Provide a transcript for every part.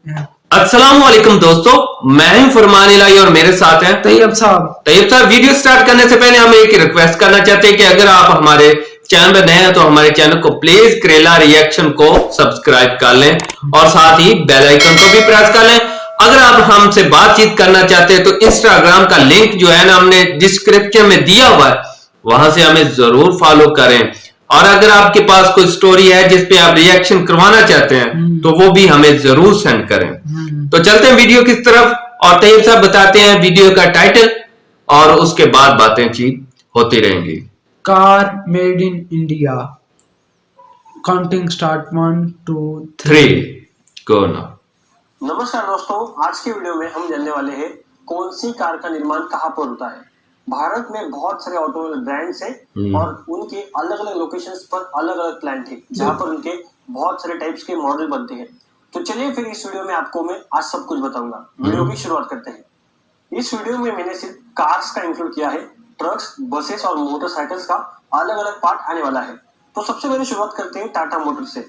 अस्सलाम वालेकुम दोस्तों, मैं हूं फरमान इलाही और मेरे साथ हैं तैयब साहब। वीडियो स्टार्ट करने से पहले हम एक रिक्वेस्ट करना चाहते हैं कि अगर आप हमारे चैनल पर नए हैं तो हमारे चैनल को प्लीज करेला रिएक्शन को सब्सक्राइब कर लें और साथ ही बेल आइकन को भी प्रेस कर लें। अगर आप हमसे बातचीत करना चाहते हैं तो इंस्टाग्राम का लिंक जो है ना हमने डिस्क्रिप्शन में दिया हुआ है, वहां से हमें जरूर फॉलो करें। और अगर आपके पास कोई स्टोरी है जिसपे आप रिएक्शन करवाना चाहते हैं तो वो भी हमें जरूर सेंड करें। तो चलते हैं वीडियो की तरफ और तैयब साहब बताते हैं वीडियो का टाइटल और उसके बाद बातें चीत होती रहेंगी। Car made in India. Counting start 1 2 3 3। गो ना। नमस्कार दोस्तों, आज के वीडियो में हम जानने वाले हैं कौन सी कार का निर्माण कहाँ पर होता है। भारत में बहुत सारे ऑटोमोबाइल ब्रांड्स हैं और उनके अलग अलग लोकेशंस पर अलग अलग प्लांट है जहाँ पर उनके बहुत सारे टाइप्स के मॉडल बनते हैं। तो चलिए फिर इस वीडियो में आपको मैं आज सब कुछ बताऊंगा। वीडियो की शुरुआत करते हैं। इस वीडियो में मैंने सिर्फ कार्स का इंक्लूड किया है, ट्रक्स, बसेस और मोटरसाइकिल्स का अलग अलग पार्ट आने वाला है। तो सबसे पहले शुरुआत करते हैं टाटा मोटर्स से।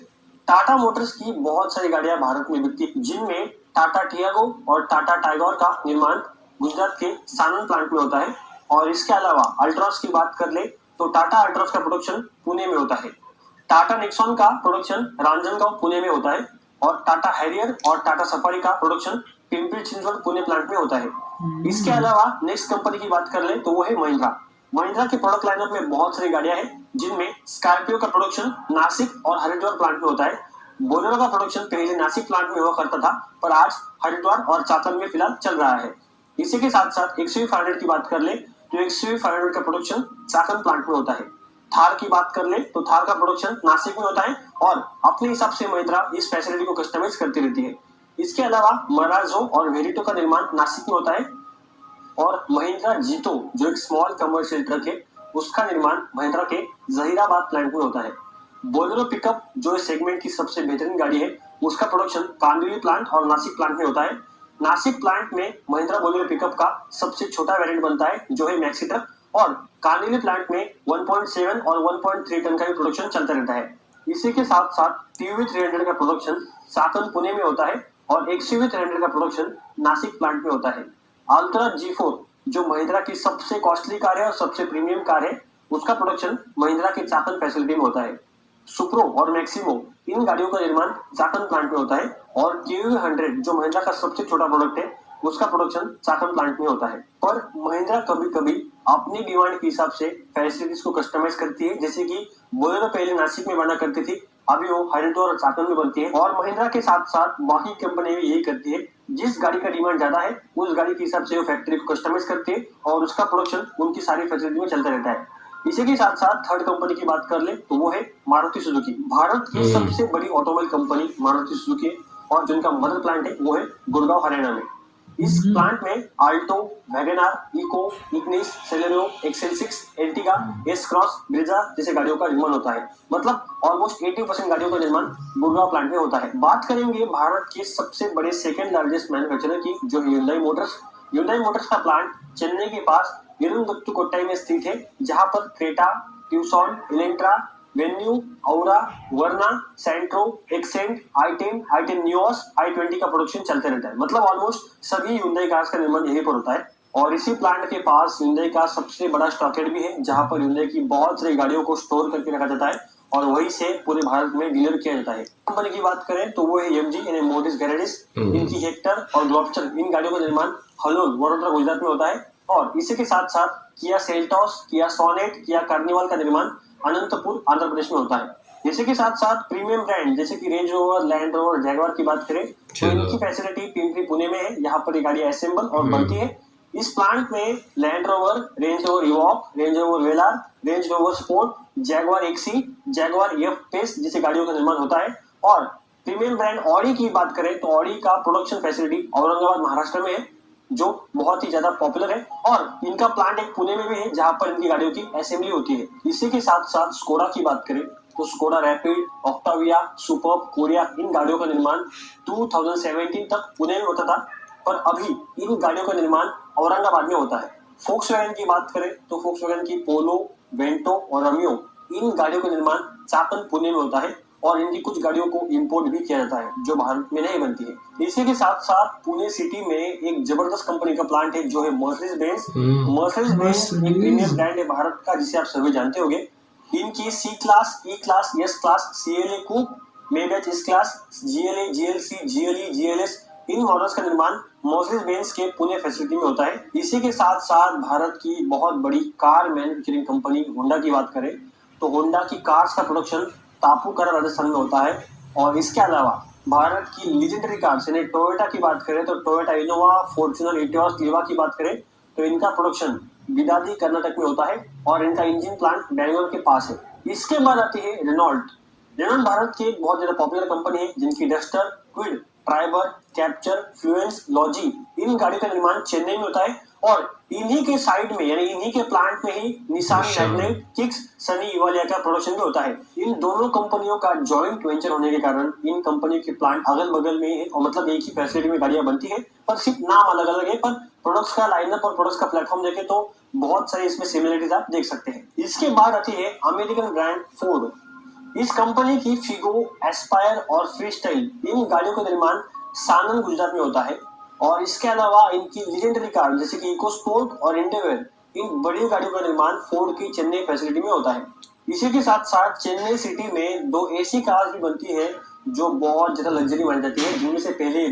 टाटा मोटर्स की बहुत सारी गाड़ियां भारत में बिकती है, जिनमें टाटा टियागो और टाटा टाइगोर का निर्माण गुजरात के सानंद प्लांट में होता है। और इसके अलावा अल्ट्रॉस की बात कर ले तो टाटा अल्ट्रॉस का प्रोडक्शन पुणे में होता है। टाटा निक्सॉन का प्रोडक्शन रांजनगांव पुणे में होता है और टाटा हैरियर और टाटा सफारी का प्रोडक्शन पिंपरी चिंचवड पुणे प्लांट में होता है। इसके अलावा नेक्स्ट कंपनी की बात कर ले तो वो है महिंद्रा। महिंद्रा के प्रोडक्ट लाइनअप में बहुत सारी गाड़ियां हैं, जिनमें स्कॉर्पियो का प्रोडक्शन नासिक और हरिद्वार प्लांट में होता है। बोलेरो का प्रोडक्शन पहले नासिक प्लांट में हुआ करता था, पर आज हरिद्वार और चाकन में फिलहाल चल रहा है। इसी के साथ साथ XUV500 की बात कर ले तो XUV500 का प्रोडक्शन चाकन प्लांट में होता है। थार की बात कर ले तो थार का प्रोडक्शन नासिक में होता है और अपने हिसाब से महिंद्रा इस फैसिलिटी को कस्टमाइज करती रहती है। इसके अलावा मराजो और वेरिटो का निर्माण नासिक में होता है और महिंद्रा जीतो जो एक स्मॉल कमर्शियल ट्रक है, उसका निर्माण महिंद्रा के जहीराबाद प्लांट में होता है। बोलेरो पिकअप जो इस सेगमेंट की सबसे बेहतरीन गाड़ी है, उसका प्रोडक्शन कांदिवली प्लांट और नासिक प्लांट में होता है। नासिक प्लांट में महिंद्रा बोलेरो पिकअप का सबसे छोटा वेरिएंट बनता है जो है मैक्सी ट्रक और कांदिवली प्लांट में 1.7 और 1.3 टन का भी प्रोडक्शन चलता रहता है। इसी के साथ साथ TUV300 का प्रोडक्शन साकन पुणे में होता है और XUV300 का प्रोडक्शन नासिक प्लांट में होता है। अल्ट्रा G4 जो महिंद्रा की सबसे कॉस्टली कार है और सबसे प्रीमियम कार है, उसका प्रोडक्शन महिंद्रा के चाकन फैसिलिटी में होता है। सुप्रो और मैक्सिमो इन गाड़ियों का निर्माण चाकन प्लांट में होता है और KUV100 जो महिंद्रा का सबसे छोटा प्रोडक्ट है, उसका प्रोडक्शन चाकन प्लांट में होता है। पर महिंद्रा कभी कभी अपनी डिमांड के हिसाब से फैसिलिटीज को कस्टमाइज करती है, जैसे कि बोलेरो पहले नासिक में बना करती थी, अभी वो हरिद्वार और चाकन में बनती है। और महिंद्रा के साथ साथ बाकी कंपनी भी यही करती है, जिस गाड़ी का डिमांड ज्यादा है उस गाड़ी के हिसाब से वो फैक्ट्री को कस्टमाइज करती है और उसका प्रोडक्शन उनकी सारी फैसिलिटी में चलता रहता है। इसी के साथ साथ थर्ड कंपनी की बात कर ले तो वो है मारुति सुजुकी। भारत की सबसे बड़ी ऑटोमोबाइल कंपनी मारुति सुजुकी और जिनका मदर प्लांट है वो है गुड़गांव हरियाणा में। इस प्लांट में Alto, WagonR, Eeco, Ignis, Celerio, XL6, Ertiga, S Cross, Brezza जैसे गाड़ियों का निर्माण होता है। मतलब ऑलमोस्ट 80% गाड़ियों का निर्माण गुड़गांव प्लांट में होता है। बात करेंगे भारत के सबसे बड़े सेकंड लार्जेस्ट मैन्युफैक्चरर की, जो Hyundai मोटर्स। Hyundai मोटर्स का प्लांट चेन्नई के पास इरुंगत्तुकोट्टाई में स्थित है, जहां पर क्रेटा, ट्यूसॉन, इलेंट्रा, वेन्यू, औरा, वर्ना, सेंट्रो, एक्सेंट, i10 नियोस, i20 का प्रोडक्शन चलते रहता है। मतलब ऑलमोस्ट सभी Hyundai कार्स का निर्माण यहीं पर होता है और इसी प्लांट के पास Hyundai का सबसे बड़ा स्टॉकयार्ड भी है, जहां पर Hyundai की बहुत सारी गाड़ियों को स्टोर करके रखा जाता है और वहीं से पूरे भारत में डीलर किया जाता है। कंपनी की बात करें तो वो है MG यानी मोटिस गैरेजेस। इनकी हेक्टर और ग्लॉबस्टर इन गाड़ियों का निर्माण हलोल वडोदरा गुजरात में होता है और इसी के साथ साथ किया सेल्टॉस, किया सोनेट, किया कार्निवाल का निर्माण अनंतपुर आंध्र प्रदेश में होता है। इसी के साथ साथ प्रीमियम ब्रांड जैसे कि range rover, land rover, Jaguar की बात करें तो इनकी फैसिलिटी पिंपरी पुणे में है, यहाँ पर ये गाड़ी असेंबल और बनती है। इस प्लांट में Land Rover, Range Rover Evoque, Range Rover Velar, Range Rover Sport, Jaguar XC, Jaguar F Pace जैसे गाड़ियों का निर्माण होता है। और प्रीमियम ब्रांड ऑडी की बात करें तो ऑडी का प्रोडक्शन फैसिलिटी औरंगाबाद महाराष्ट्र में है, जो बहुत ही ज्यादा पॉपुलर है और इनका प्लांट एक पुणे में भी है, जहां पर इनकी गाड़ियों की असेंबली होती है। इसी के साथ साथ स्कोडा की बात करें तो स्कोडा रैपिड, ऑक्टाविया, सुपर्ब, कोरिया इन गाड़ियों का निर्माण 2017 तक पुणे में होता था, पर अभी इन गाड़ियों का निर्माण औरंगाबाद में होता है। फोक्सवैगन की बात करें तो फोक्सवैगन की पोलो, वेंटो और रमियो इन गाड़ियों का निर्माण चाकन पुणे में होता है और इनकी कुछ गाड़ियों को इंपोर्ट भी किया जाता है जो भारत में नहीं बनती है। इसी के साथ साथ पुणे सिटी में एक जबरदस्त कंपनी का प्लांट है जो है मर्सिडीज बेंज। मर्सिडीज बेंज एक प्रीमियम ब्रांड है भारत का जिसे आप सभी जानते होंगे। इनकी C class, E class, S class, CLA coupe, Maybach S class, GLA, GLC, GLE, GLS इन मॉडल्स का निर्माण मर्सिडीज बेंज के पुणे फैसिलिटी में होता है। इसी के साथ साथ भारत की बहुत बड़ी कार मैन्युफैक्चरिंग कंपनी होंडा की बात करें तो होंडा की कार्स का प्रोडक्शन तापूकरा राजस्थान में होता है। और इसके अलावा भारत की लीजेंडरी कार्स यानी टोयोटा की बात करें तो टोयोटा इनोवा, फॉर्च्यूनर, इटियोस, लीवा की बात करें तो इनका प्रोडक्शन बिदादी कर्नाटक में होता है और इनका इंजन प्लांट बैंगलोर के पास है। इसके बाद आती है रेनॉल्ट। रेनॉल्ट भारत की एक बहुत ज्यादा पॉपुलर कंपनी है जिनकी Duster, Kwid, Triber, Captur, Fluence, Lodgy इन गाड़ियों का निर्माण चेन्नई में होता है और इन्हीं के साइड में यानी इन्हीं के प्लांट में ही निसान मैग्नेट, किक्स, सनी इवालिया का प्रोडक्शन भी होता है। इन दोनों कंपनियों का जॉइंट वेंचर होने के कारण इन कंपनियों के प्लांट अगल बगल में है और मतलब एक ही फैसिलिटी में गाड़ियां बनती है पर सिर्फ नाम अलग अलग है, पर प्रोडक्ट्स का लाइनअप और प्रोडक्ट्स का प्लेटफॉर्म देखें तो बहुत सारे इसमें सिमिलरिटीज आप देख सकते हैं। इसके बाद आती है अमेरिकन ब्रांड फोर्ड। इस कंपनी की फिगो, एस्पायर और फ्रीस्टाइल इन गाड़ियों का निर्माण सानंद गुजरात में होता है और इसके अलावा इनकी लीजेंडरी कार जैसे कि इकोस्पोर्ट और इंडिवेयर इन बड़ी गाड़ियों का निर्माण फोर्ड की चेन्नई फैसिलिटी में होता है। इसी के साथ साथ चेन्नई सिटी में 2 एसी कार्स भी बनती है जो बहुत ज्यादा लग्जरी मानी जाती है, जिनमें से पहले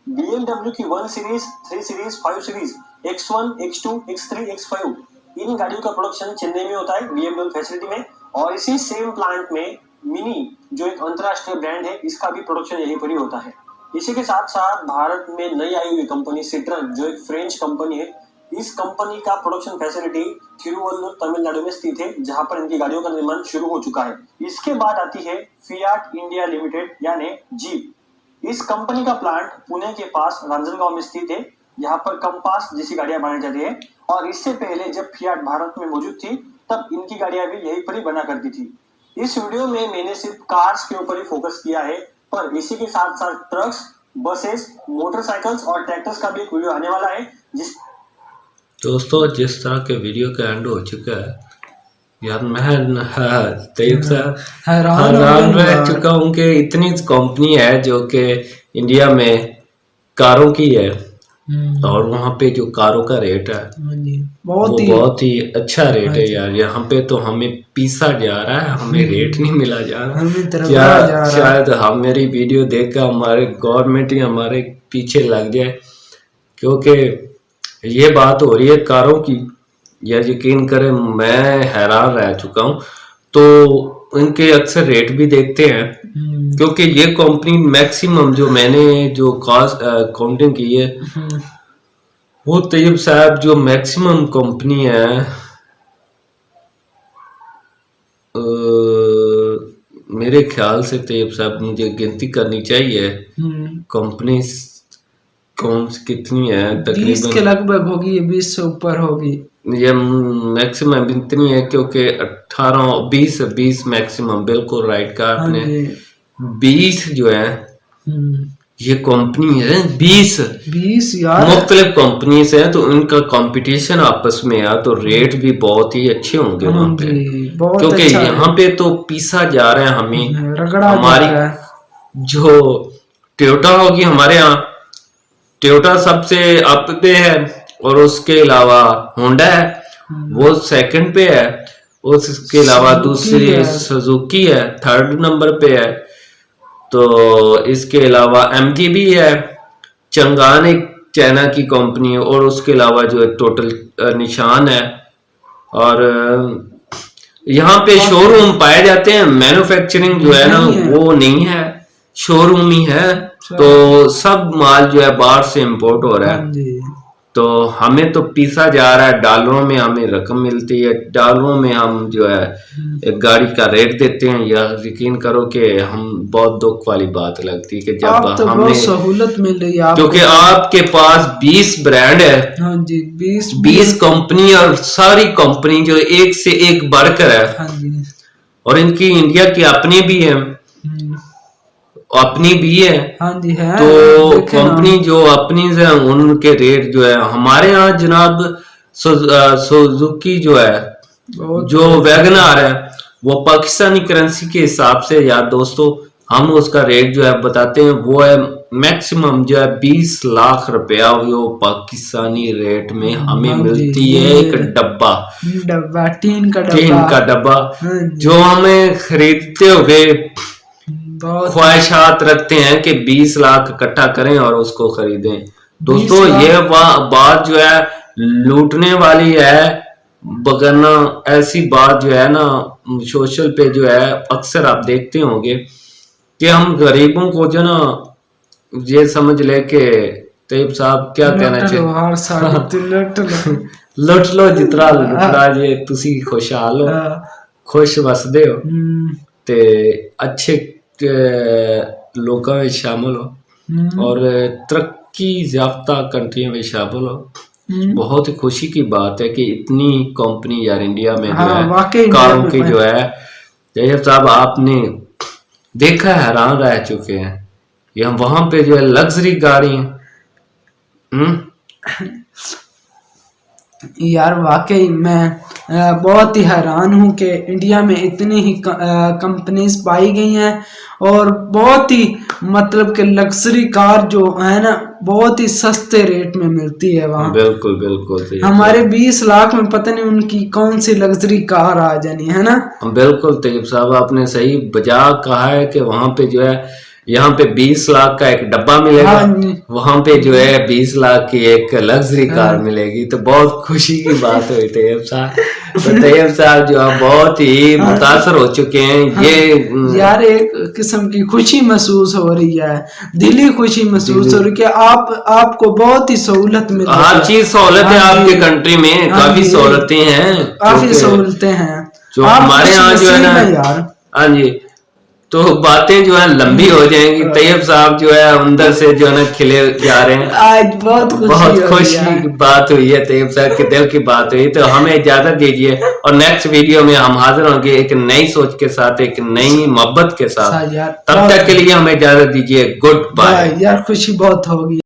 BMW की 1 series, 3 series, 5 series, X1, X2, X3, X5 इन गाड़ियों का प्रोडक्शन चेन्नई में होता है BMW फैसिलिटी में। और इसी सेम प्लांट में मिनी जो एक अंतरराष्ट्रीय ब्रांड है इसका भी प्रोडक्शन यहीं पर ही होता है। इसी के साथ साथ भारत में नई आई हुई कंपनी सिट्रन जो एक फ्रेंच कंपनी है, इस कंपनी का प्रोडक्शन फैसिलिटी तिरुवल्लुर तमिलनाडु में स्थित है जहां पर इनकी गाड़ियों का निर्माण शुरू हो चुका है। इसके बाद आती है फियाट इंडिया लिमिटेड यानी जीप। इस कंपनी का प्लांट पुणे के पास रांजनगांव में स्थित है यहाँ पर कंपास जैसी गाड़ियां बनाई जाती है और इससे पहले जब फियाट भारत में मौजूद थी तब इनकी गाड़ियां भी यहीं पर ही बना करती थी। इस वीडियो में मैंने सिर्फ कार्स के ऊपर ही फोकस किया है पर इसी के साथ साथ ट्रक्स, बसेस, मोटरसाइकिल्स और ट्रैक्टर्स का भी एक वीडियो आने वाला है। दोस्तों जिस तरह के वीडियो का एंड हो चुका है यार मैं तेज सा हैरान रह चुका हूँ कि इतनी कंपनी है जो कि इंडिया में कारों की है और वहाँ पे जो कारों का रेट है बहुत ही अच्छा रेट है यार। यहाँ पे तो हमें पीसा जा रहा है, हमें रेट नहीं मिला जा रहा। क्या शायद हम मेरी वीडियो देख कर हमारे गवर्नमेंट ही हमारे पीछे लग जाए क्योंकि ये बात हो रही है कारों की। यार यकीन करें मैं हैरान रह चुका हूँ। तो इनके अक्सर रेट भी देखते हैं क्योंकि ये कंपनी मैक्सिमम जो मैंने जो कॉस्ट काउंटिंग की है वो तैयब साहब जो मैक्सिमम कंपनी है मेरे ख्याल से तैयब साहब मुझे गिनती करनी चाहिए कंपनी कौन कितनी है, तकरीबन 20 के लगभग होगी, 20 से ऊपर होगी। ये मैक्सिमम इतनी है क्योंकि 18-20 मैक्सिमम बिल्कुल राइट कहा आपने। 20 जो है ये कंपनी है 20 यार मुख्तलिफ कंपनी से है तो उनका कंपटीशन आपस में है तो रेट भी बहुत ही अच्छे होंगे वहाँ पे क्योंकि अच्छा यहाँ पे तो पीसा जा रहा है हमें। हमारी जो टोयोटा होगी हमारे यहाँ टोयोटा सबसे अप पे है और उसके अलावा होंडा है वो सेकंड पे है, उसके अलावा दूसरी सुजुकी है थर्ड नंबर पे है। तो इसके अलावा एमजी भी है, चंगान एक चाइना की कंपनी है और उसके अलावा जो है टोटल निशान है। और यहाँ पे शोरूम पाए जाते हैं, मैन्युफैक्चरिंग जो है ना वो नहीं है, शोरूम ही है। तो सब माल जो है बाहर से इंपोर्ट हो रहा है तो हमें तो पीसा जा रहा है, डॉलरों में हमें रकम मिलती है, डॉलरों में हम जो है एक गाड़ी का रेट देते हैं। या यकीन करो कि हम बहुत दुख वाली बात लगती है कि जब तो हमें सहूलत मिल रही है क्योंकि आपके पास 20 ब्रांड है, हाँ जी 20 कंपनी और सारी कंपनी जो एक से एक बढ़कर है। हाँ जी। और इनकी इंडिया की अपनी भी है हाँ जी है। तो कंपनी जो अपनी है उनके रेट जो है हमारे यहाँ जनाब सुजुकी जो है जो वैगनआर है वो पाकिस्तानी करेंसी के हिसाब से यार दोस्तों हम उसका रेट जो है बताते हैं, वो है मैक्सिमम जो है 20 लाख रुपया वो पाकिस्तानी रेट में हमें हाँ जी, मिलती है एक डब्बा टीन का डब्बा हाँ जी, जो हमें खरीदते हुए बहुत ख्वाहिशात रखते हैं कि 20 लाख इकट्ठा करें और उसको खरीदें। दोस्तों 20 लाख। ये बात जो है लूटने वाली है, बगरना ऐसी बात जो है ना सोशल पे जो है अक्सर आप देखते होंगे कि हम गरीबों को जो ना ये समझ ले के तैयब साहब क्या कहना चाहिए हर साल लुट लो। लुट लो जितना लुटना जे तुसी खुशहाल हो खुश वसदे हो ते अच्छे लोगों में शामिल हो और तरक्की याफ्ता कंट्रियों में शामिल हो। बहुत ही खुशी की बात है कि इतनी कंपनी यार इंडिया में जो है कारों की जो है तैयब साहब आपने देखा है हैरान रह चुके हैं। ये हम वहां पे जो है लग्जरी गाड़ी है। यार वाकई मैं बहुत ही हैरान हूँ कि इंडिया में इतनी ही कंपनीज पाई गई हैं और बहुत ही मतलब कि लग्जरी कार जो है ना बहुत ही सस्ते रेट में मिलती है वहाँ। बिल्कुल बिल्कुल हमारे 20 लाख में पता नहीं उनकी कौन सी लग्जरी कार आ जानी है ना। बिल्कुल तैयब साहब आपने सही बजा कहा है कि वहां पे जो है यहाँ पे 20 लाख का एक डब्बा मिलेगा, वहां पे जो है 20 लाख की एक लग्जरी कार मिलेगी। तो बहुत खुशी की बात हुई तैयब साहब। तो तैयब साहब जो है बहुत ही मुतासर हो चुके हैं। ये यार एक किस्म की खुशी महसूस हो रही है, दिली खुशी महसूस हो रही है कि आपको बहुत ही सहूलत मिल रही है। हर चीज सहूलत है आपके कंट्री में, काफी सहूलतें हैं, काफी सहूलतें हैं जो हमारे यहाँ जो है ना यार। हाँ जी, तो बातें जो है लंबी हो जाएंगी। तैयब साहब जो है अंदर से जो है ना खिले जा रहे हैं। आज बहुत खुशी की बात हुई है, तैयब साहब के दिल की बात हुई। तो हमें इजाजत दीजिए और नेक्स्ट वीडियो में हम हाजिर होंगे एक नई सोच के साथ, एक नई मोहब्बत के साथ। तब तक के लिए हमें इजाजत दीजिए। Good bye. यार खुशी बहुत होगी।